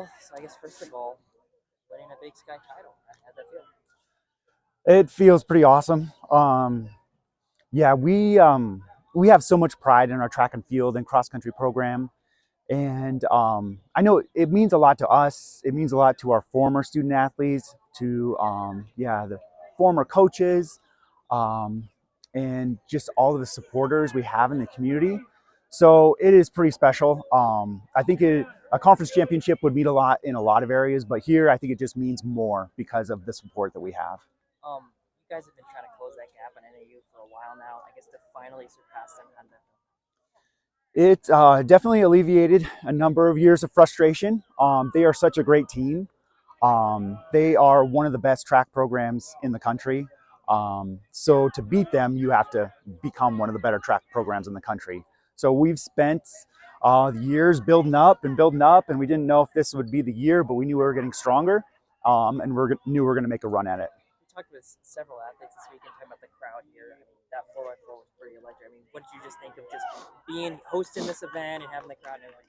well, so I guess first of all, winning a Big Sky title, how'd that feel? It feels pretty awesome. Yeah, we have so much pride in our track and field and cross country program, and I know it means a lot to us. It means a lot to our former student athletes, to the former coaches, um, and just all of the supporters we have in the community. So it is pretty special. I think a conference championship would mean a lot in a lot of areas, but here I think it just means more because of the support that we have. You guys have been trying to close that gap on NAU for a while now. I guess to finally surpass them, how'd that feel? It definitely alleviated a number of years of frustration. They are such a great team. They are one of the best track programs in the country. So to beat them, you have to become one of the better track programs in the country. So we've spent years building up, and we didn't know if this would be the year, but we knew we were getting stronger, and knew we were going to make a run at it. We talked with several athletes this weekend talking about the crowd here. I mean, that 4x4 was pretty electric. I mean, what did you just think of just hosting this event and having the crowd and everything?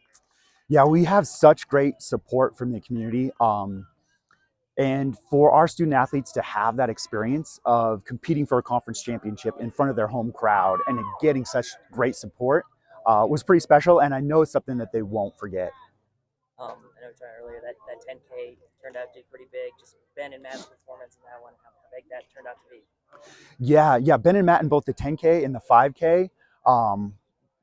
Yeah, we have such great support from the community. And for our student athletes to have that experience of competing for a conference championship in front of their home crowd and getting such great support was pretty special. And I know it's something that they won't forget. I know we talked earlier that 10K turned out to be pretty big. Just Ben and Matt's performance in that one, how big that turned out to be. Yeah. Ben and Matt in both the 10K and the 5K.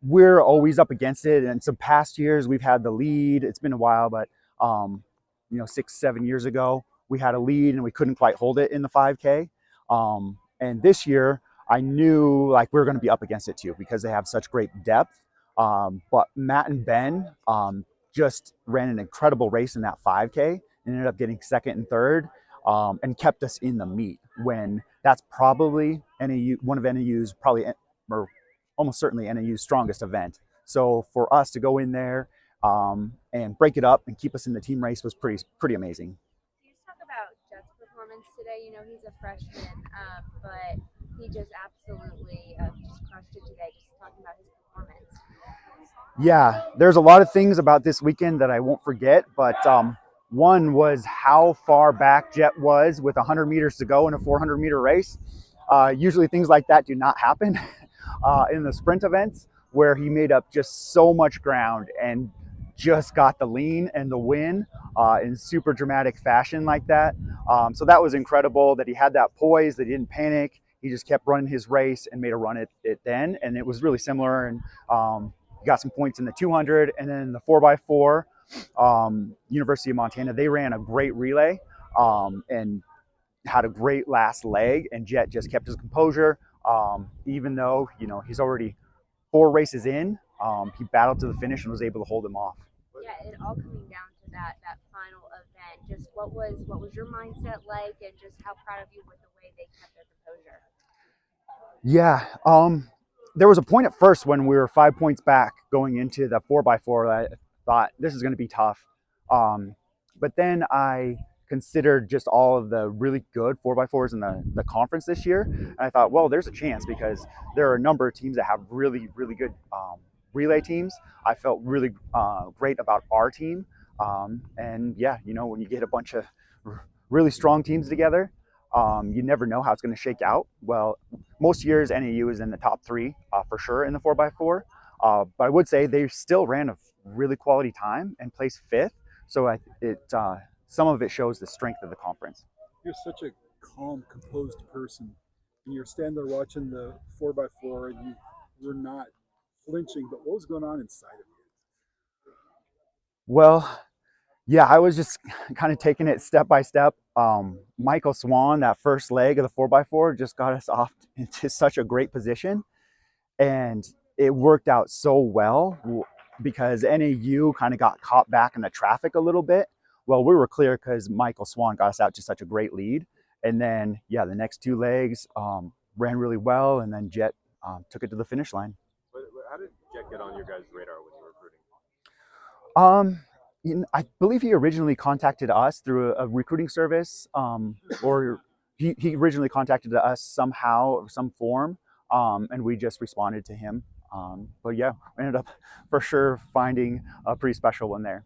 We're always up against it. And some past years we've had the lead. It's been a while, but 6-7 years ago, we had a lead and we couldn't quite hold it in the 5K. And this year, I knew like we were going to be up against it too because they have such great depth. But Matt and Ben just ran an incredible race in that 5K and ended up getting second and third, and kept us in the meet when that's probably one of NAU's or almost certainly NAU's strongest event. So for us to go in there and break it up and keep us in the team race was pretty amazing. Can you talk about Jet's performance today? You know, he's a freshman, but he just absolutely just crushed it today. Just talking about his performance. Yeah, there's a lot of things about this weekend that I won't forget, but one was how far back Jet was with 100 meters to go in a 400-meter race. Usually things like that do not happen in the sprint events, where he made up just so much ground and just got the lean and the win in super dramatic fashion like that. So that was incredible that he had that poise, that he didn't panic. He just kept running his race and made a run at it then. And it was really similar. And got some points in the 200 and then the 4x4. University of Montana, they ran a great relay and had a great last leg. And Jet just kept his composure. Even though, he's already 4 races in, he battled to the finish and was able to hold him off. Yeah, it all coming down to that final event. Just what was your mindset like, and just how proud of you with the way they kept their composure? Yeah, there was a point at first when we were 5 points back going into the 4x4 that I thought this is going to be tough. But then I considered just all of the really good 4x4s in the conference this year. And I thought, well, there's a chance because there are a number of teams that have really, really good relay teams. I felt really great about our team. And yeah, when you get a bunch of really strong teams together, you never know how it's going to shake out. Well, most years NAU is in the top 3 for sure in the 4x4. But I would say they still ran a really quality time and placed 5th. So some of it shows the strength of the conference. You're such a calm, composed person. And you're standing there watching the 4x4 and you were not flinching, but what was going on inside of you? Well, yeah, I was just kind of taking it step by step. Michael Swan, that first leg of the 4x4 just got us off into such a great position. And it worked out so well because NAU kind of got caught back in the traffic a little bit. Well, we were clear because Michael Swan got us out to such a great lead. And then, yeah, the next 2 legs ran really well, and then Jet took it to the finish line. How did Jet get on your guys' radar when you were recruiting? I believe he originally contacted us through a recruiting service, or he originally contacted us somehow or some form, and we just responded to him. But yeah, we ended up for sure finding a pretty special one there.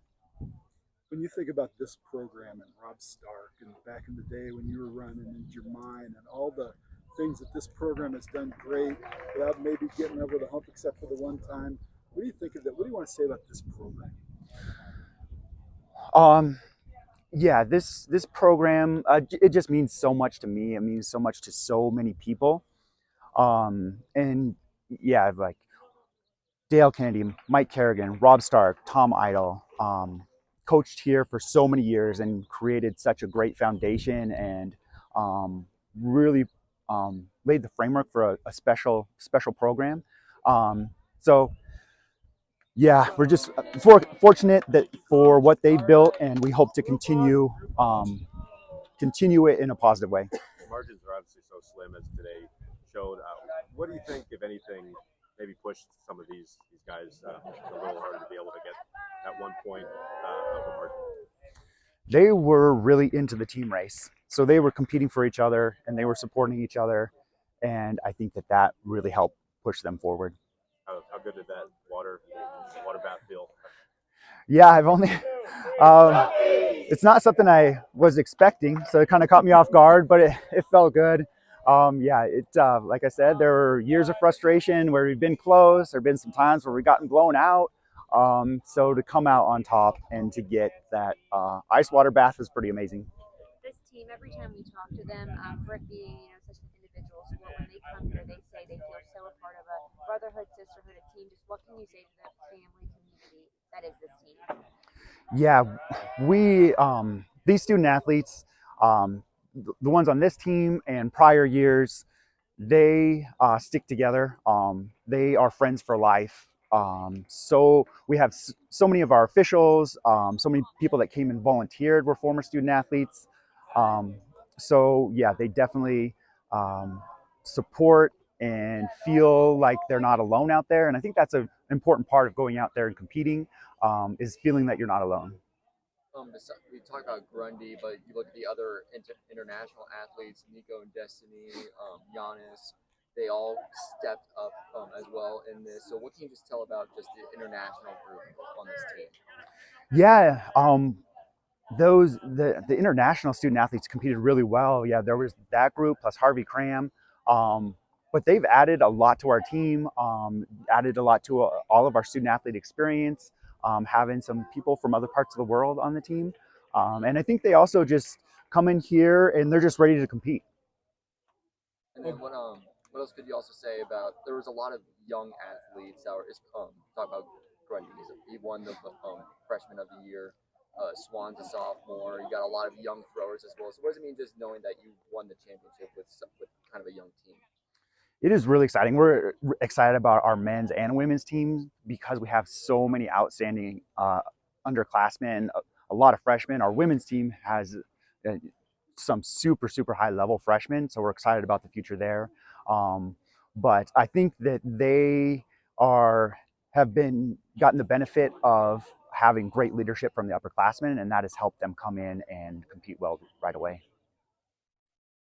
when you think about this program and Rob Stark and back in the day when you were running and Jermaine and all the things that this program has done great without maybe getting over the hump except for the one time. What do you think of that? What do you want to say about this program? Yeah, this program, it just means so much to me. It means so much to so many people. And yeah, like Dale Kennedy, Mike Kerrigan, Rob Stark, Tom Idle, coached here for so many years and created such a great foundation and really laid the framework for a special program. So yeah, we're just fortunate that for what they built, and we hope to continue it in a positive way. The margins are obviously so slim as today showed. What do you think, if anything, maybe pushed some of these guys a little harder to be able to get at one point of the margin? They were really into the team race, so they were competing for each other and they were supporting each other, and I think that really helped push them forward. How good did that water bath feel? Yeah, I've only it's not something I was expecting, so it kind of caught me off guard, but it felt good. Yeah, like I said, there were years of frustration where we've been close. There have been some times where we've gotten blown out. So to come out on top and to get that ice water bath was pretty amazing. This team, every time we talk to them, for it being such an individual sport, when they come here, they say they feel so a part of a brotherhood, sisterhood, a team. Just what can you say to the family community that is this team? Yeah, we these student athletes, the ones on this team and prior years, they stick together. They are friends for life. So we have so many of our officials, so many people that came and volunteered were former student athletes. So yeah, they definitely support and feel like they're not alone out there. And I think that's an important part of going out there and competing, is feeling that you're not alone. We talk about Grundy, but you look at the other international athletes, Nico and Destiny, Giannis, they all stepped up as well in this. So what can you just tell about just the international group on this team? Yeah, the international student athletes competed really well. Yeah, there was that group plus Harvey Cram. But they've added a lot to our team, added a lot to all of our student athlete experience, having some people from other parts of the world on the team. And I think they also just come in here and they're just ready to compete. And then what else could you also say about, there was a lot of young athletes that were, talk about Grundy. He won the freshman of the year. Swan's a sophomore. You got a lot of young throwers as well. So what does it mean just knowing that you won the championship with kind of a young team? It is really exciting. We're excited about our men's and women's teams because we have so many outstanding underclassmen, a lot of freshmen. Our women's team has some super high level freshmen, so we're excited about the future there. But I think that they have gotten the benefit of having great leadership from the upperclassmen, and that has helped them come in and compete well right away.